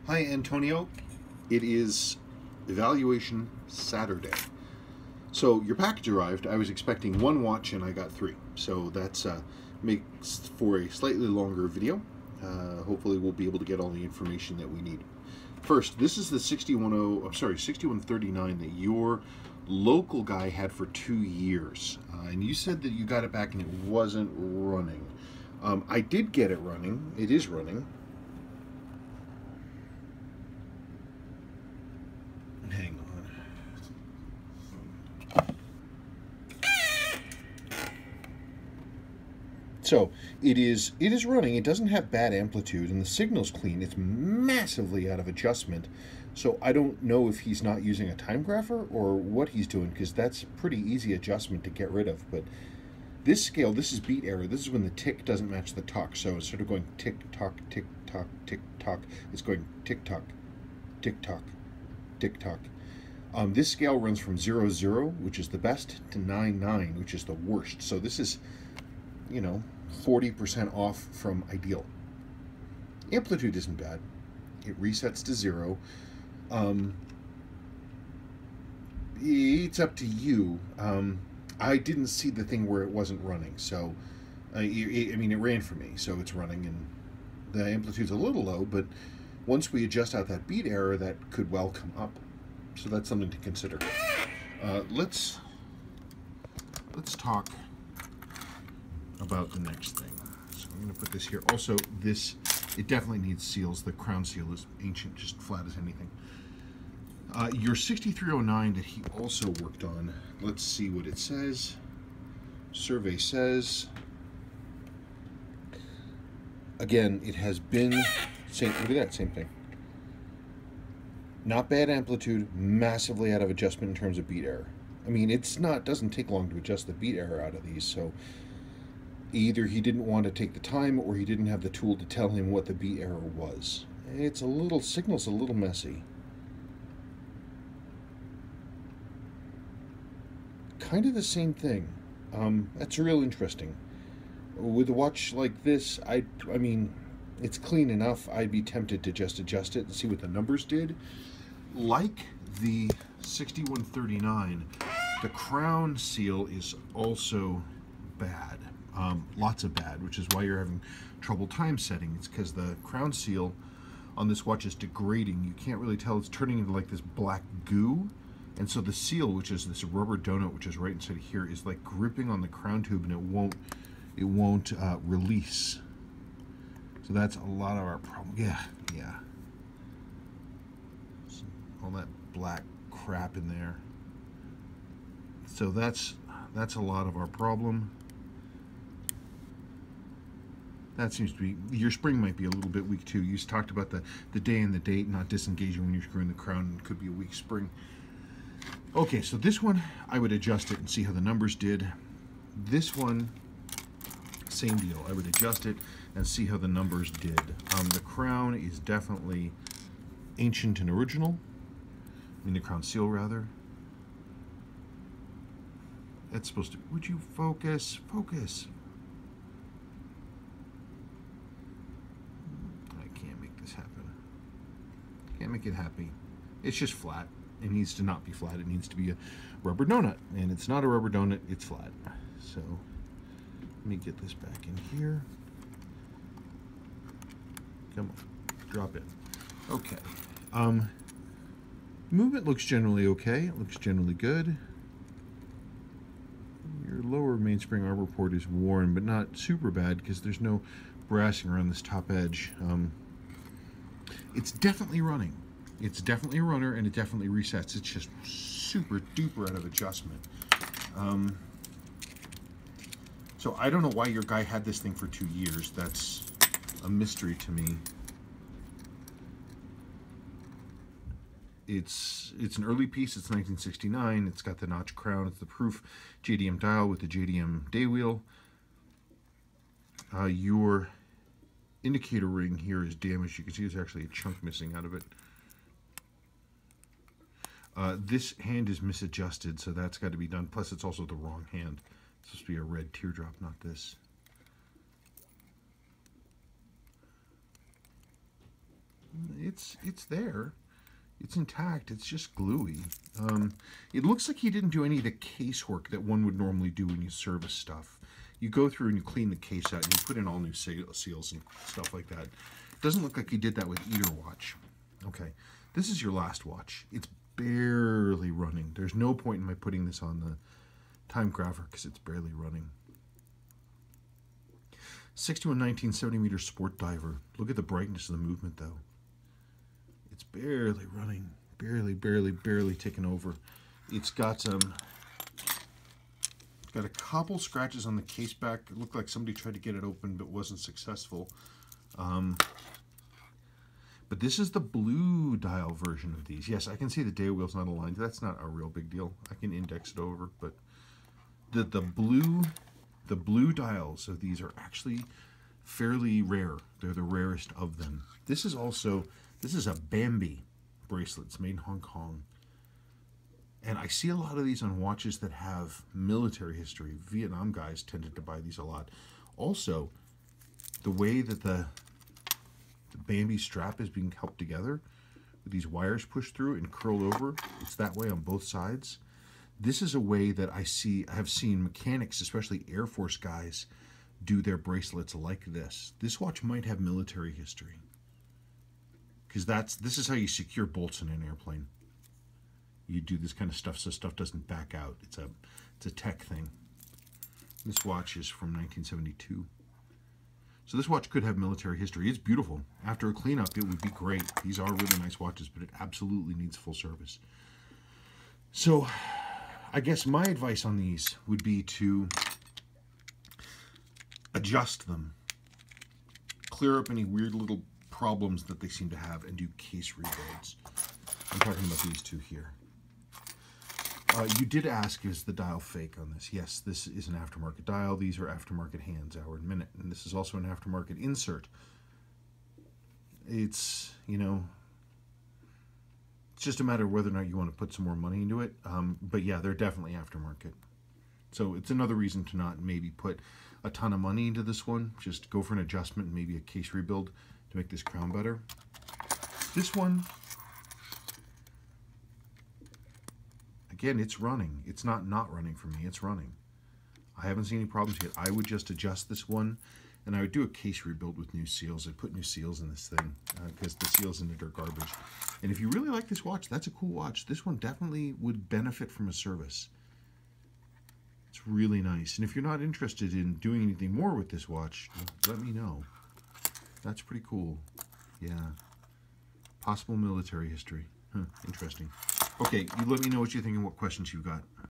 Hi, Antonio. It is evaluation Saturday. So your package arrived. I was expecting one watch and I got three. So that's makes for a slightly longer video. Hopefully we'll be able to get all the information that we need. First, this is the 6139 that your local guy had for 2 years. And you said that you got it back and it wasn't running. I did get it running. It is running. Hang on. So it is running. It doesn't have bad amplitude and the signal's clean. It's massively out of adjustment. So I don't know if he's not using a time grapher or what he's doing, because that's pretty easy adjustment to get rid of. But this scale, this is beat error. This is when the tick doesn't match the tock. So it's sort of going tick tock, tick tock, tick tock. It's going tick tock, tick tock, tick tock. This scale runs from 0, 0, which is the best, to 9, 9, which is the worst. So this is, 40% off from ideal. Amplitude isn't bad. It resets to 0. It's up to you. I didn't see the thing where it wasn't running, so it ran for me, so it's running, and the amplitude's a little low, but once we adjust out that beat error, that could well come up. So that's something to consider. Let's talk about the next thing. So I'm going to put this here. Also, it definitely needs seals. The crown seal is ancient, just flat as anything. Your 6309 that he also worked on, let's see what it says. Survey says, again, it has been, look at that, same thing. Not bad amplitude, massively out of adjustment in terms of beat error. I mean, doesn't take long to adjust the beat error out of these, so either he didn't want to take the time or he didn't have the tool to tell him what the beat error was. Signal's a little messy. Kind of the same thing. That's real interesting. With a watch like this, I mean, it's clean enough. I'd be tempted to just adjust it and see what the numbers did. Like the 6139, the crown seal is also bad. Lots of bad, which is why you're having trouble time setting. It's because the crown seal on this watch is degrading. You can't really tell. It's turning into like this black goo. And so the seal, which is this rubber donut, which is right inside here, is like gripping on the crown tube, and it won't release. So that's a lot of our problem. Yeah. All that black crap in there. So that's a lot of our problem. That seems to be, your spring might be a little bit weak too. You talked about the day and the date not disengaging when you're screwing the crown. It could be a weak spring. Okay, so this one, I would adjust it and see how the numbers did. This one, same deal. I would adjust it and see how the numbers did. The crown is definitely ancient and original. I mean, the crown seal, rather. That's supposed to, would you focus? Focus. I can't make this happen. Can't make it happy. It's just flat. It needs to not be flat. It needs to be a rubber donut. And it's not a rubber donut, it's flat. So, let me get this back in here. Come on, drop in. Okay. Movement looks generally okay. It looks generally good. Your lower mainspring arbor port is worn, but not super bad because there's no brassing around this top edge. It's definitely running. It's definitely a runner, and it definitely resets. It's just super duper out of adjustment. So I don't know why your guy had this thing for 2 years. That's a mystery to me. It's an early piece. It's 1969. It's got the notch crown. It's the proof JDM dial with the JDM day wheel. Your indicator ring here is damaged. You can see there's actually a chunk missing out of it. This hand is misadjusted, so that's got to be done. Plus, it's also the wrong hand. It's supposed to be a red teardrop, not this. it's there. It's intact. It's just gluey. It looks like he didn't do any of the casework that one would normally do when you service stuff. You go through and you clean the case out and you put in all new seals and stuff like that. It doesn't look like he did that with either watch. Okay, this is your last watch. It's barely running. There's no point in my putting this on the time grapher because it's barely running. 61 1970 sport diver. Look at the brightness of the movement though. It's barely running, barely taken over. It's got a couple scratches on the case back. It looked like somebody tried to get it open but wasn't successful. But this is the blue dial version of these. Yes, I can see the day wheel's not aligned. That's not a real big deal. I can index it over, but the blue dials of these are actually fairly rare. They're the rarest of them. This is a Bambi bracelet. It's made in Hong Kong. And I see a lot of these on watches that have military history. Vietnam guys tended to buy these a lot. Also, the way that the Bambi strap is being helped together with these wires pushed through and curled over, it's that way on both sides. This is a way that I have seen mechanics, especially Air Force guys, do their bracelets like this. This watch might have military history. Because this is how you secure bolts in an airplane. You do this kind of stuff so stuff doesn't back out. It's a tech thing. This watch is from 1972. So this watch could have military history. It's beautiful. After a cleanup, it would be great. These are really nice watches, but it absolutely needs full service. So I guess my advice on these would be to adjust them. Clear up any weird little problems that they seem to have and do case rebuilds. I'm talking about these two here. You did ask, is the dial fake on this? Yes, this is an aftermarket dial. These are aftermarket hands, hour and minute. And this is also an aftermarket insert. It's, it's just a matter of whether or not you want to put some more money into it. But yeah, they're definitely aftermarket. So it's another reason to not maybe put a ton of money into this one. Just go for an adjustment, maybe a case rebuild to make this crown better. This one, again, it's running. It's not running for me. It's running. I haven't seen any problems yet. I would just adjust this one, and I would do a case rebuild with new seals. I'd put new seals in this thing because the seals in it are garbage. And if you really like this watch, that's a cool watch. This one definitely would benefit from a service. It's really nice. And if you're not interested in doing anything more with this watch, let me know. That's pretty cool. Yeah. Possible military history. Huh, interesting. Okay, you let me know what you think and what questions you've got.